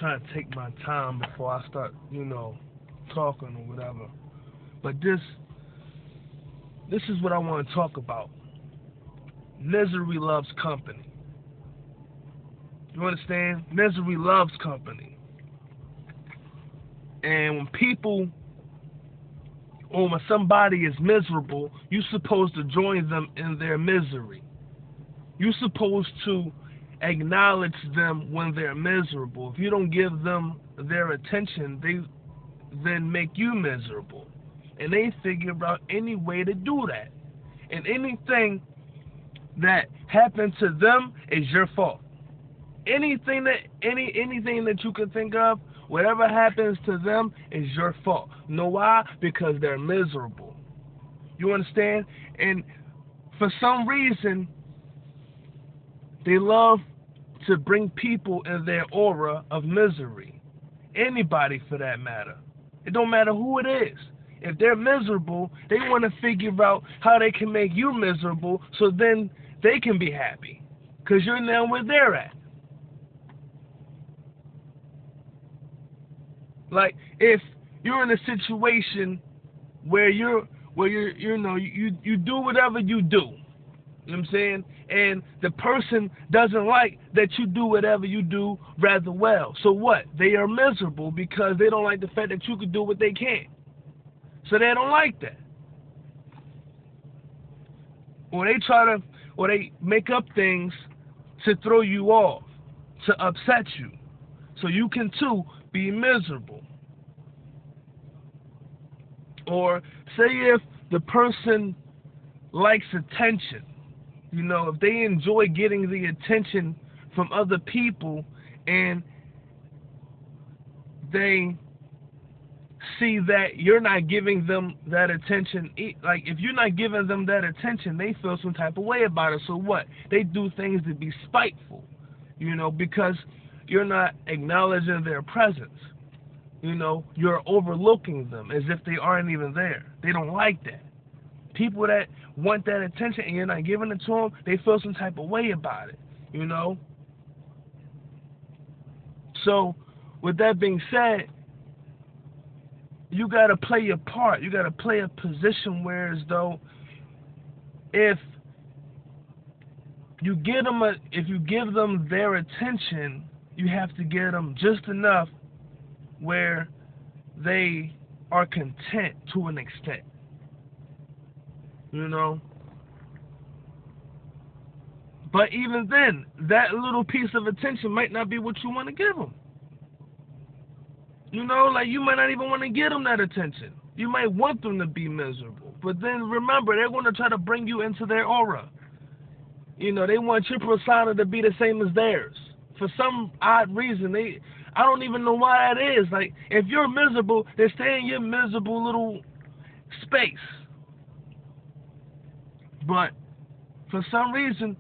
trying to take my time before I start, talking or whatever. But this is what I want to talk about. Misery loves company. You understand? Misery loves company. And when people, or when somebody is miserable, you're supposed to join them in their misery. You're supposed to acknowledge them when they're miserable. If you don't give them their attention, they then make you miserable. And they figure out any way to do that. And anything that happened to them is your fault. Anything that you can think of, whatever happens to them is your fault. Know why? Because they're miserable. You understand? And for some reason, they love to bring people in their aura of misery. Anybody for that matter. It don't matter who it is. If they're miserable, they want to figure out how they can make you miserable so then they can be happy. Because you're now where they're at. Like, if you're in a situation where you do whatever you do, you know what I'm saying? And the person doesn't like that you do whatever you do rather well. So what? They are miserable because they don't like the fact that you can do what they can't. So they don't like that. Or they make up things to throw you off, to upset you. So you can too be miserable. Or say if the person likes attention, if they enjoy getting the attention from other people and they see that you're not giving them that attention, like if you're not giving them that attention, they feel some type of way about it. So what? They do things to be spiteful, because you're not acknowledging their presence. You're overlooking them as if they aren't even there. They don't like that. People that want that attention and you're not giving it to them, they feel some type of way about it, So, with that being said, you got to play your part. You got to play a position where as though if you give them their attention, you have to give them just enough where they are content to an extent. But even then, that little piece of attention might not be what you want to give them. Like you might not even want to give them that attention. You might want them to be miserable. But then remember, they're going to try to bring you into their aura. They want your persona to be the same as theirs. For some odd reason, I don't even know why that is. Like, if you're miserable, they stay in your miserable little space. But for some reason,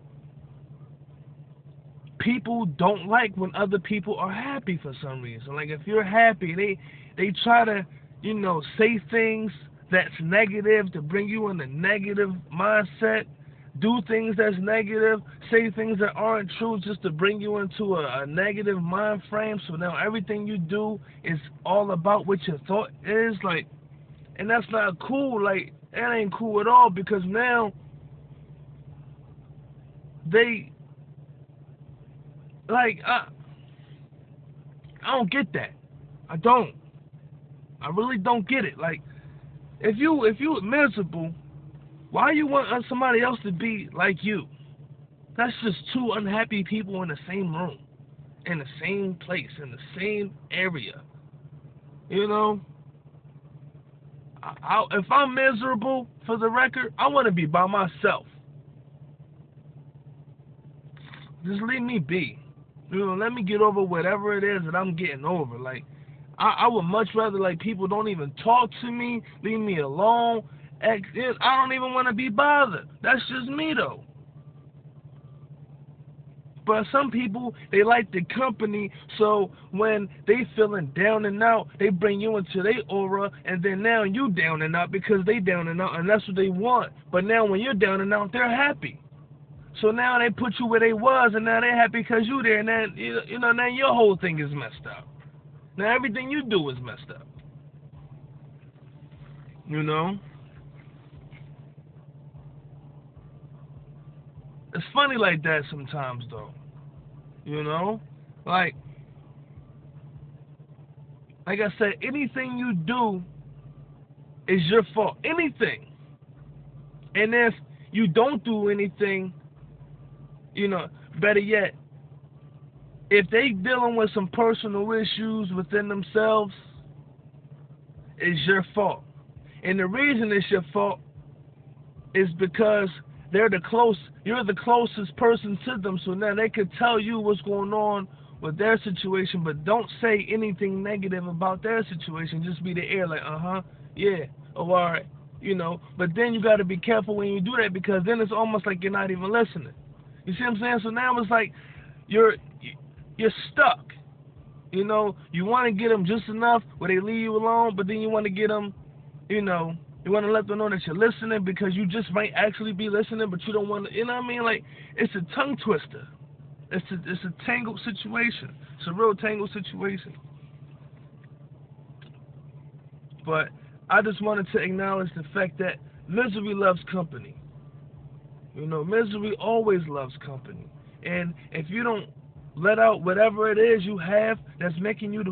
people don't like when other people are happy for some reason. Like, if you're happy, they try to, say things that's negative to bring you in a negative mindset, do things that's negative, say things that aren't true just to bring you into a negative mind frame. So now everything you do is all about what your thought is. Like, and that's not cool. Like, that ain't cool at all, because now they, like, I don't get that. I don't. I really don't get it. Like, if you miserable, why you want somebody else to be like you? That's just two unhappy people in the same room, in the same place, in the same area. If I'm miserable, for the record, I want to be by myself. Just leave me be. Let me get over whatever it is that I'm getting over. Like, I would much rather, like, people don't even talk to me, leave me alone. I don't even want to be bothered. That's just me, though. But some people, they like the company, so when they feeling down and out, they bring you into their aura, and then now you down and out because they down and out, and that's what they want. But now when you're down and out, they're happy. So now they put you where they was, and now they're happy because you there, and then, now your whole thing is messed up. Now everything you do is messed up. You know? It's funny like that sometimes though. You know? Like I said, anything you do is your fault. Anything. And if you don't do anything, better yet, if they dealing with some personal issues within themselves, it's your fault. And the reason it's your fault is because you're the closest person to them, so now they could tell you what's going on with their situation, but don't say anything negative about their situation. Just be the ear, like, yeah, oh, all right, But then you got to be careful when you do that, because then it's almost like you're not even listening. You see what I'm saying? So now it's like you're stuck. You want to get them just enough where they leave you alone, but then you want to get them, you want to let them know that you're listening, because you just might actually be listening, but you don't want to, what I mean? Like, it's a tongue twister. It's a tangled situation. It's a real tangled situation. But I just wanted to acknowledge the fact that misery loves company. Misery always loves company. And if you don't let out whatever it is you have that's making you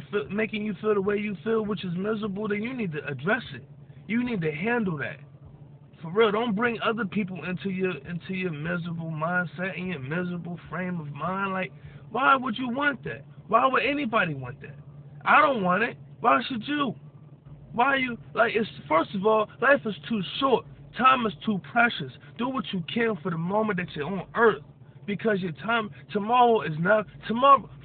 feel the way you feel, which is miserable, then you need to address it. You need to handle that. For real, don't bring other people into your miserable mindset and your miserable frame of mind. Like, why would you want that? Why would anybody want that? I don't want it. Why should you? Why you first of all, life is too short. Time is too precious. Do what you can for the moment that you're on earth. Because your time, tomorrow,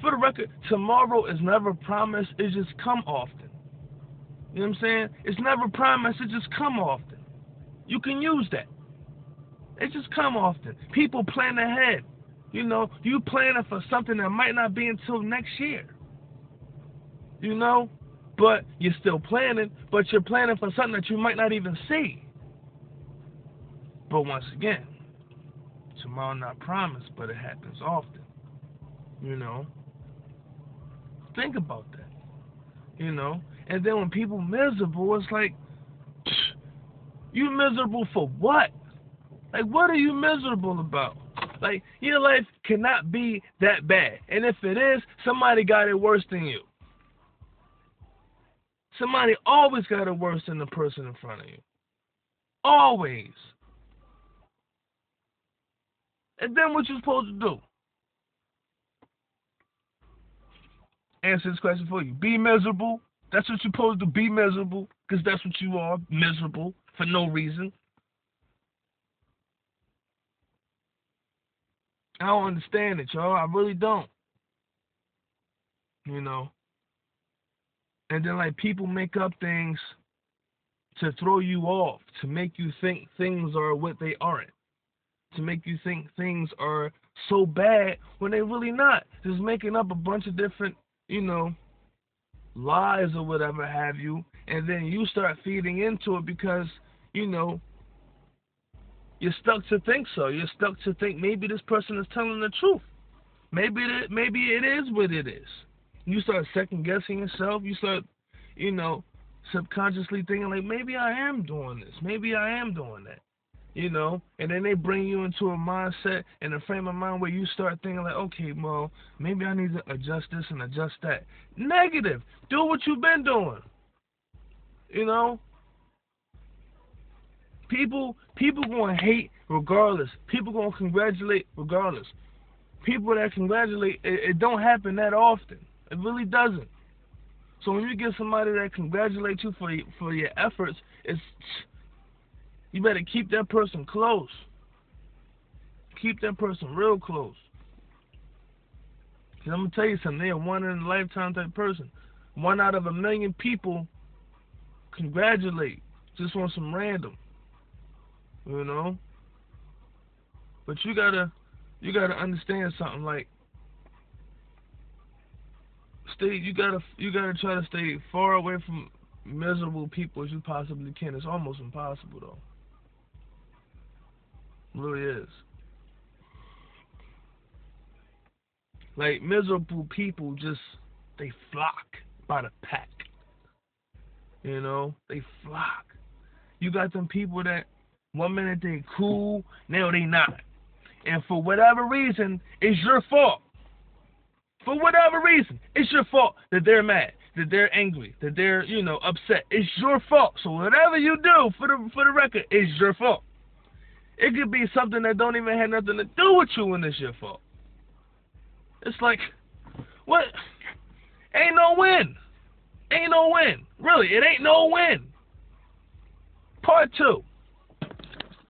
for the record, tomorrow is never promised. It just come often. You know what I'm saying? It's never promised. It just come often. You can use that. It just come often. People plan ahead. You planning for something that might not be until next year. But you're still planning, but you're planning for something that you might not even see. But once again, tomorrow not promised, but it happens often. Think about that. And then when people miserable, it's like, you miserable for what? Like, what are you miserable about? Like, your life cannot be that bad. And if it is, somebody got it worse than you. Somebody always got it worse than the person in front of you. Always. And then what you supposed to do? Answer this question for you. Be miserable. That's what you're supposed to be, miserable, because that's what you are, miserable, for no reason. I don't understand it, y'all. I really don't. And then, like, people make up things to throw you off, to make you think things are what they aren't, to make you think things are so bad when they really not. Just making up a bunch of different, lies or whatever have you, and then you start feeding into it because, you're stuck to think so. You're stuck to think maybe this person is telling the truth. Maybe it is what it is. You start second guessing yourself. You start, subconsciously thinking like, maybe I am doing this. Maybe I am doing that. And then they bring you into a mindset and a frame of mind where you start thinking like, okay, well, maybe I need to adjust this and adjust that. Negative. Do what you've been doing. People gonna hate regardless. People gonna congratulate regardless. People that congratulate, it don't happen that often. It really doesn't. So when you get somebody that congratulates you for your efforts, you better keep that person close. Keep that person real close. Because I'm going to tell you something. They're a one-in-a-lifetime type person. 1 out of 1 million people congratulate just on some random. But you gotta understand something. Like, you gotta try to stay far away from miserable people as you possibly can. It's almost impossible though. It really is. Like, miserable people they flock. by the pack. You know, they flock. You got them people that 1 minute they cool, now they not. And for whatever reason, it's your fault. For whatever reason, it's your fault that they're mad, that they're angry, that they're, upset. It's your fault. So whatever you do, for the record, it's your fault. It could be something that don't even have nothing to do with you and it's your fault. It's like, what? Ain't no win. Ain't no win. Really, it ain't no win. Part 2.